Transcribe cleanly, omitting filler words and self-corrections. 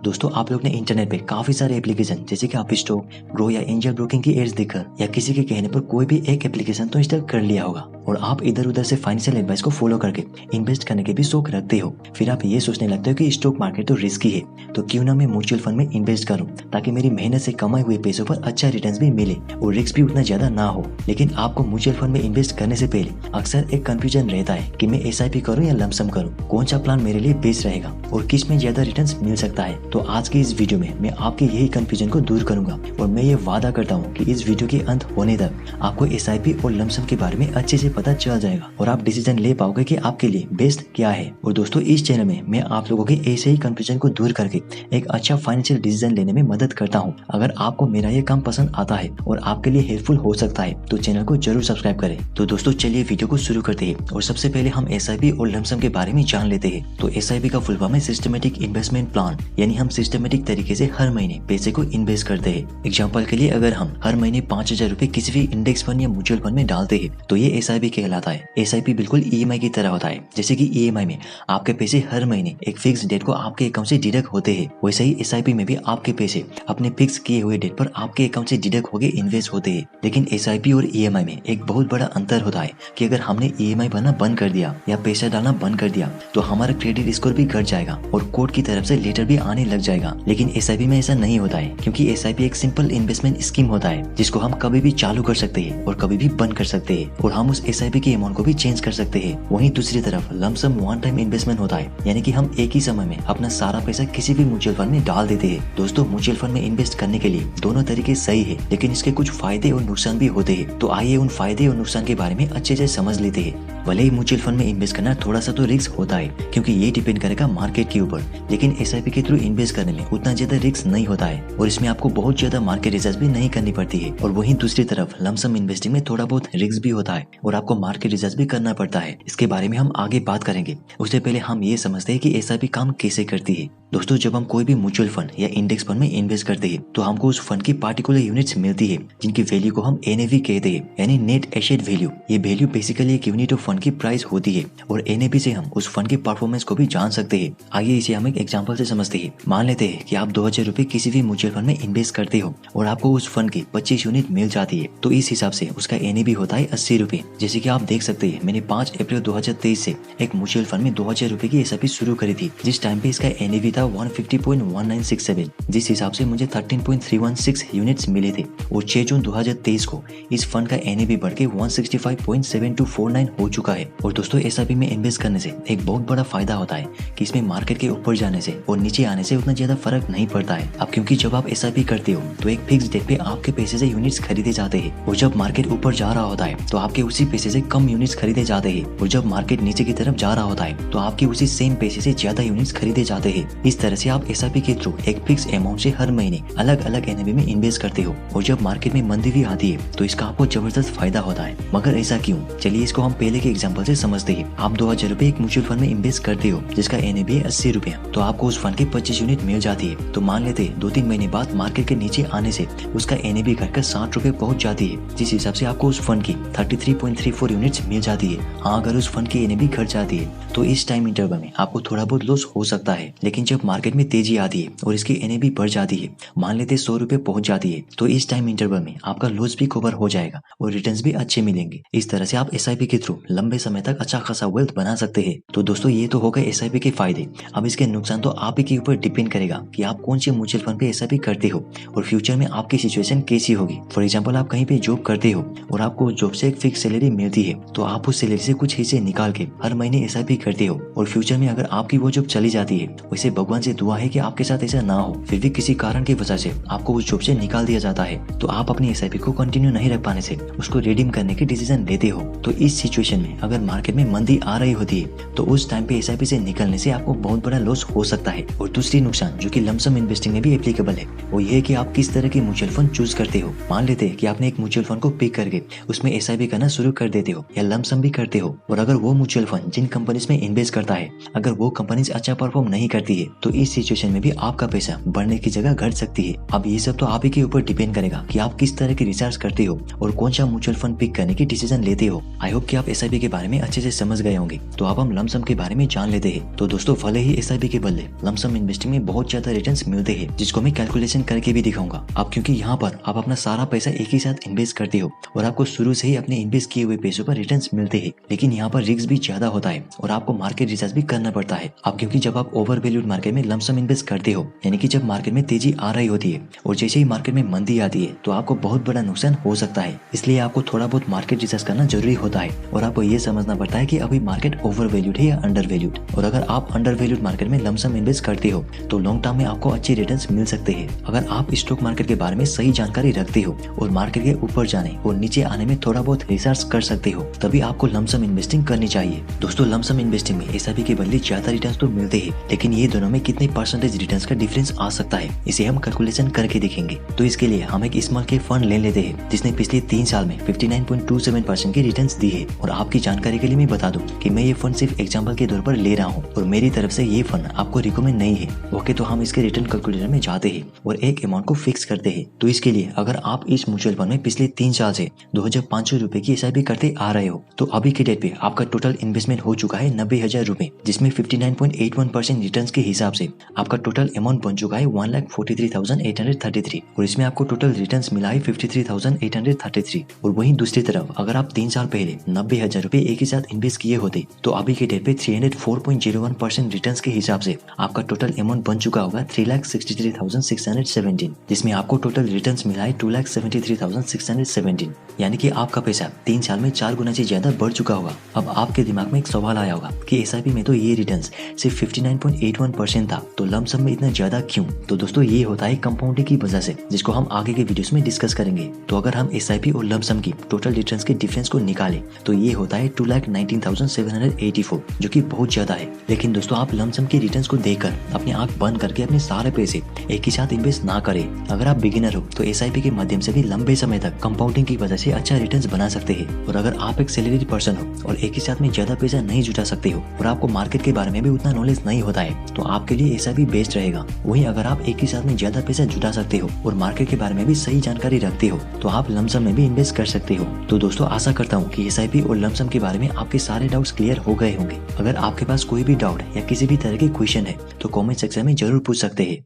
दोस्तों आप लोग ने इंटरनेट पे काफी सारे एप्लीकेशन जैसे कि आप स्टॉक, ग्रो या एंजल ब्रोकिंग की एड्स देखकर या किसी के कहने पर कोई भी एक एप्लीकेशन तो इंस्टॉल कर लिया होगा और आप इधर उधर से फाइनेंशियल एडवाइस को फॉलो करके इन्वेस्ट करने के भी शौक रखते हो। फिर आप ये सोचने लगते हो कि स्टॉक मार्केट तो रिस्की है, तो क्यों ना मैं म्यूचुअल फंड में इन्वेस्ट करूं ताकि मेरी मेहनत से कमाए हुए पैसों पर अच्छा रिटर्न भी मिले और रिस्क भी उतना ज्यादा ना हो। लेकिन आपको म्यूचुअल फंड में इन्वेस्ट करने से पहले अक्सर एक कंफ्यूजन रहता है कि मैं SIP करूं या लमसम करूं, कौन सा प्लान मेरे लिए बेस्ट रहेगा और किस में ज्यादा रिटर्न मिल सकता है। तो आज की इस वीडियो में मैं आपके यही कंफ्यूजन को दूर करूंगा और मैं ये वादा करता हूँ कि इस वीडियो के अंत होने तक आपको SIP और लमसम के बारे में अच्छे से पता चल जाएगा और आप डिसीजन ले पाओगे कि आपके लिए बेस्ट क्या है। और दोस्तों इस चैनल में मैं आप लोगों के ऐसे ही कंफ्यूजन को दूर करके एक अच्छा फाइनेंशियल डिसीजन लेने में मदद करता हूँ। अगर आपको मेरा ये काम पसंद आता है और आपके लिए हेल्पफुल हो सकता है तो चैनल को जरूर सब्सक्राइब करें। तो दोस्तों चलिए वीडियो को शुरू करते हैं और सबसे पहले हम SIP और लमसम के बारे में जान लेते हैं। तो SIP का फुल फॉर्म है सिस्टमेटिक इन्वेस्टमेंट प्लान, यानी हम सिस्टमेटिक तरीके से हर महीने पैसे को इन्वेस्ट करते हैं। एग्जाम्पल के लिए अगर हम हर महीने 5,000 रुपए किसी भी इंडेक्स फंड या म्यूचुअल फंड में डालते हैं तो ये SIP कहलाता है। SIP बिल्कुल EMI की तरह होता है। जैसे कि EMI में आपके पैसे हर महीने एक फिक्स डेट को आपके अकाउंट से डिडक्ट होते हैं, वैसे ही SIP में भी आपके पैसे अपने फिक्स किए हुए डेट पर आपके अकाउंट से डिडक्ट होकर इन्वेस्ट होते हैं। लेकिन SIP और EMI में एक बहुत बड़ा अंतर होता है कि अगर हमने EMI भरना बंद कर दिया या पैसा डालना बंद कर दिया तो हमारा क्रेडिट स्कोर भी घट जाएगा और कोर्ट की तरफ से लेटर भी आने लग जाएगा। लेकिन SIP में ऐसा नहीं होता है, क्योंकि SIP एक सिंपल इन्वेस्टमेंट स्कीम होता है जिसको हम कभी भी चालू कर सकते हैं और कभी भी बंद कर सकते हैं और हम उस SIP की अमाउंट को भी चेंज कर सकते हैं। वहीं दूसरी तरफ लमसम वन टाइम इन्वेस्टमेंट होता है, यानी कि हम एक ही समय में अपना सारा पैसा किसी भी म्यूचुअल फंड में डाल देते हैं। दोस्तों म्यूचुअल फंड में इन्वेस्ट करने के लिए दोनों तरीके सही है, लेकिन इसके कुछ फायदे और नुकसान भी होते हैं। तो आइए उन फायदे और नुकसान के बारे में अच्छे से समझ लेते हैं। भले ही म्यूचुअल फंड में इन्वेस्ट करना थोड़ा सा तो रिस्क होता है, क्योंकि ये डिपेंड करेगा मार्केट के ऊपर, लेकिन SIP के थ्रू इन्वेस्ट करने में उतना ज्यादा रिस्क नहीं होता है और इसमें आपको बहुत ज्यादा मार्केट रिसर्च भी नहीं करनी पड़ती है। और वहीं दूसरी तरफ लमसम इन्वेस्टिंग में थोड़ा बहुत रिस्क भी होता है और आपको मार्केट रिसर्च भी करना पड़ता है। इसके बारे में हम आगे बात करेंगे। उससे पहले हम ये समझते हैं कि SIP काम कैसे करती है। दोस्तों जब हम कोई भी म्यूचुअल फंड या इंडेक्स फंड में इन्वेस्ट करते हैं तो हमको उस फंड की पार्टिकुलर यूनिट्स मिलती है जिनकी वैल्यू को हम NAV कहते हैं, यानी नेट एसेट वैल्यू। ये वैल्यू बेसिकली एक यूनिट ऑफ फंड की प्राइस होती है और NAV से हम उस फंड की परफॉर्मेंस को भी जान सकते हैं। आइए इसे हम एक एग्जांपल से समझते हैं। मान लेते हैं कि आप 2,000 रुपए किसी भी म्यूचुअल फंड में इन्वेस्ट करते हो और आपको उस फंड की 25 यूनिट मिल जाती है, तो इस हिसाब से उसका NAV होता है 80 रुपए। जैसे कि आप देख सकते हैं मैंने 5 अप्रैल 2023 से एक म्यूचुअल फंड में 2,000 रुपए की SIP शुरू करी थी, जिस टाइम पे इसका NAV था 150.1967, जिस हिसाब से मुझे 13.316 यूनिट्स मिले थे। और 6 जून 2023 को इस फंड का NAV बढ़ के 165.7249 हो चुका है। और दोस्तों SIP में इन्वेस्ट करने से एक बहुत बड़ा फायदा होता है कि इसमें मार्केट के ऊपर जाने से और नीचे आने से उतना ज्यादा फर्क नहीं पड़ता है। अब क्योंकि जब आप SIP करते हो तो एक फिक्स डेट पे आपके पैसे से यूनिट्स खरीदे जाते हैं और जब मार्केट ऊपर जा रहा होता है तो आपके उसी पैसे से कम यूनिट्स खरीदे जाते हैं और जब मार्केट नीचे की तरफ जा रहा होता है तो आपके उसी सेम पैसे से ज्यादा यूनिट्स खरीदे जाते हैं। इस तरह से आप SIP के थ्रू एक फिक्स अमाउंट से हर महीने अलग अलग NAV में इन्वेस्ट करते हो और जब मार्केट में मंदी भी आती है तो इसका आपको जबरदस्त फायदा होता है। मगर ऐसा क्यों? चलिए इसको हम पहले के एग्जांपल से समझते हैं। आप 2,000 रुपए एक म्यूचुअल फंड में इन्वेस्ट करते हो जिसका NAV है 80 रुपए, तो आपको उस फंड की 25 यूनिट मिल जाती है। तो मान लेते 2-3 महीने बाद मार्केट के नीचे आने से उसका NAV घटकर 60 रुपए पहुंच जाती है, जिस हिसाब से आपको उस फंड की 33.34 यूनिट्स मिल जाती है। हाँ, अगर उस फंड की NAV घट जाती है तो इस टाइम इंटरवल में आपको थोड़ा बहुत लॉस हो सकता है। लेकिन जब मार्केट में तेजी आती है और इसकी NAV बढ़ जाती है, मान लेते 100 रुपए पहुंच जाती है, तो इस टाइम इंटरवल में आपका लॉस भी कवर हो जाएगा और रिटर्न्स भी अच्छे मिलेंगे। इस तरह से आप SIP के थ्रू लंबे समय तक अच्छा खासा वेल्थ बना सकते हैं। तो दोस्तों ये तो हो गए SIP के फायदे। अब इसके नुकसान तो आप ही के ऊपर डिपेंड करेगा कि आप कौन से म्यूचुअल फंड पे SIP करते हो और फ्यूचर में आपकी सिचुएशन कैसी होगी। फॉर एग्जाम्पल आप कहीं पे जॉब करते हो और आपको जॉब से एक फिक्स सैलरी मिलती है, तो आप उस सैलरी से कुछ हिस्से निकाल के हर महीने SIP करते हो और फ्यूचर में अगर आपकी वो जॉब चली जाती है, वैसे भगवान से दुआ है कि आपके साथ ऐसा ना हो, फिर भी किसी कारण की वजह से आपको उस जॉब से निकाल दिया जाता है, तो आप अपनी SIP को कंटिन्यू नहीं रख पाने से उसको रिडीम करने की डिसीजन लेते हो। तो इस सिचुएशन में अगर मार्केट में मंदी आ रही होती है तो उस टाइम पे SIP से निकलने से आपको बहुत बड़ा लॉस हो सकता है। और दूसरी नुकसान जो कि लमसम इन्वेस्टिंग में भी एप्लीकेबल है वो ये है कि आप किस तरह की म्यूचुअल फंड चूज करते हो। मान लेते हैं कि आपने एक म्यूचुअल फंड को पिक करके उसमें SIP करना शुरू कर कर देते हो या लमसम भी करते हो, और अगर वो म्यूचुअल फंड जिन कंपनीज में इन्वेस्ट करता है अगर वो कंपनीज अच्छा परफॉर्म नहीं करती है तो इस सिचुएशन में भी आपका पैसा बढ़ने की जगह घट सकती है। अब ये सब तो आप ही के ऊपर डिपेंड करेगा कि आप किस तरह की रिसर्च करते हो और कौन सा म्यूचुअल फंड पिक करने की डिसीजन लेते हो। आई होप कि आप एसआईपी के बारे में अच्छे से समझ गए होंगे। तो अब हम लमसम के बारे में जान लेते हैं। तो दोस्तों, भले ही एसआईपी के बदले लमसम इन्वेस्टिंग में बहुत ज्यादा रिटर्न्स मिलते हैं, जिसको मैं कैलकुलेशन करके भी दिखाऊंगा। अब क्योंकि यहाँ पर आप अपना सारा पैसा एक ही साथ इन्वेस्ट करते हो और आपको शुरू से ही अपने इन्वेस्ट किए हुए पैसों पर रिटर्न्स मिलते हैं, लेकिन यहाँ पर रिस्क भी ज्यादा होता है और आपको मार्केट रिसर्च भी करना पड़ता है। अब क्योंकि जब आप ओवर वैल्यूड मार्केट में लमसम इन्वेस्ट करते हो, यानी कि जब मार्केट में तेजी आ रही होती है और जैसे ही मार्केट में मंदी आती है तो आपको बहुत बड़ा नुकसान हो सकता है। इसलिए आपको थोड़ा बहुत मार्केट रिसर्च करना जरूरी होता है और आपको ये समझना पड़ता है कि अभी मार्केट ओवर वैल्यूड है या अंडर वैल्यूड। और अगर आप अंडर वैल्यूड मार्केट में लमसम इन्वेस्ट करते हो तो लॉन्ग टर्म में आपको अच्छे रिटर्न्स मिल सकते हैं। अगर आप स्टॉक मार्केट के बारे में सही जानकारी रखते हो और मार्केट के ऊपर जाने और नीचे आने में थोड़ा बहुत रिसर्च कर सकते हो, तभी आपको लमसम इन्वेस्टिंग करनी चाहिए। दोस्तों, लमसम इन्वेस्टिंग में एसआईपी के बदले ज्यादा रिटर्न्स तो मिलते हैं, लेकिन ये दोनों में कितने परसेंटेज रिटर्न्स का डिफरेंस आ सकता है इसे हम कैलकुलेशन करके देखेंगे। तो इसके लिए हम एक स्मॉल कैप फंड ले लेते हैं जिसने पिछले 3 साल में 59.27% की रिटर्न्स दी है। और आपकी जानकारी के लिए मैं बता दूं कि मैं ये फंड सिर्फ एग्जांपल के तौर पर ले रहा हूँ और मेरी तरफ से ये फंड आपको रिकमेंड नहीं है। ओके, तो हम इसके रिटर्न कैलकुलेटर में जाते हैं और एक अमाउंट को फिक्स करते हैं। तो इसके लिए अगर आप इस म्यूचुअल फंड में पिछले 3 साल से 2500 रुपए की एसआईपी करते आ रहे हो तो अभी के डेट पे आपका टोटल इन्वेस्टमेंट हो चुका है 90,000 रुपए, जिसमें 59.81% रिटर्न्स के हिसाब से आपका टोटल अमाउंट बन चुका है 1,43,833 और इसमें आपको टोटल रिटर्न्स मिला है 53,833। और वहीं दूसरी तरफ अगर आप 3 साल पहले 90,000 रुपए एक ही साथ इन्वेस्ट किए होते तो अभी के डेट पे 304.01% रिटर्न्स के हिसाब से आपका टोटल अमाउंट बन चुका होगा 3,63,617, जिसमें आपको टोटल रिटर्न्स मिला है 2,73,617, यानी कि आपका पैसा 3 साल में 4 गुना से ज्यादा बढ़ चुका होगा। अब आपके दिमाग में एक सवाल आया होगा कि एसआईपी में तो ये रिटर्न्स सिर्फ 59.81% था, तो लमसम में इतना ज्यादा क्यों? तो दोस्तों, ये होता है कंपाउंडिंग की वजह से, जिसको हम आगे के वीडियोस में डिस्कस करेंगे। तो अगर हम एसआईपी और लमसम की टोटल रिटर्न्स के डिफरेंस को निकालें तो ये होता है 2,19,784, जो कि बहुत ज्यादा है। लेकिन दोस्तों, आप लमसम की रिटर्न्स को देखकर अपनी आंख बंद करके अपने सारे पैसे एक ही साथ इन्वेस्ट ना करें। अगर आप बिगिनर हो तो एसआईपी के माध्यम से भी लंबे समय तक कंपाउंडिंग की वजह से अच्छा रिटर्न्स बना सकते हैं। और अगर आप एक सैलरी पर्सन हो और एक ही साथ में ज्यादा पैसा नहीं जुटा सकते हो और आपको मार्केट के बारे में भी उतना नॉलेज नहीं होता है तो आपके लिए एसआईपी बेस्ट रहेगा। वहीं अगर आप एक ही साथ में ज्यादा पैसा जुटा सकते हो और मार्केट के बारे में भी सही जानकारी रखते हो तो आप लमसम में भी इन्वेस्ट कर सकते हो। तो दोस्तों, आशा करता हूँ कि एसआईपी और लमसम के बारे में आपके सारे डाउट्स क्लियर हो गए होंगे। अगर आपके पास कोई भी डाउट या किसी भी तरह की क्वेश्चन है तो कमेंट सेक्शन में जरूर पूछ सकते हैं।